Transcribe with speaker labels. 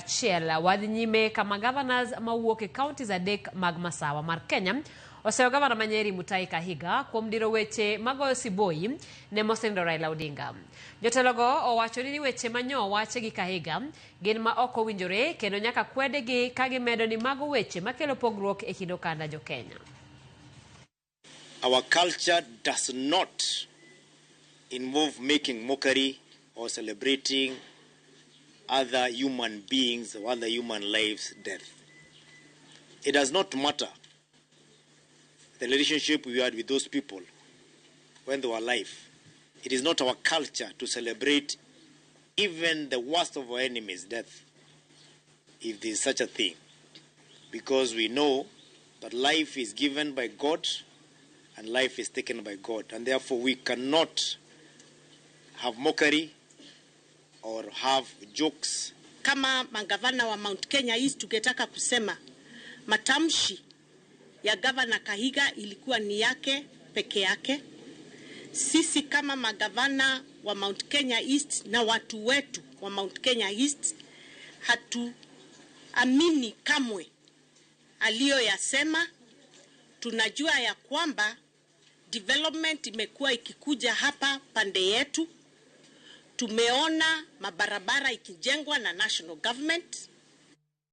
Speaker 1: achiel wadhi nyime kama Gavanas mawuok e counties adek mag Masawa mar Kenya oseyo Gavana Manyeri Mutai Kahiga kuom diro weche magoyo siboi ne mosenindo Raila Odinga. Jotelogo owacho ni weche manyo wache gi Kahiga gin ma ok owinjore kendo nyaka kwedegi ka gimedo ni mago weche makelo pogruok e kind oganda Jo-Kenya.
Speaker 2: Our culture does not involve making mockery or celebrating other human beings or other human lives' death. It does not matter the relationship we had with those people when they were alive. It is not our culture to celebrate even the worst of our enemies' death, if there is such a thing, because we know that life is given by God and life is taken by God, and therefore we cannot have mockery or have jokes.
Speaker 3: Kama magavana wa Mount Kenya East tungetaka kusema matamshi ya Gavana Kahiga ilikuwa ni yake peke yake. Sisi kama magavana wa Mount Kenya East na watu wetu wa Mount Kenya East hatuamini kamwe aliyoyasema. Tunajua ya kwamba development imekuwa ikikuja hapa pande yetu. Tumeona mabarabara ikijengwa na national government.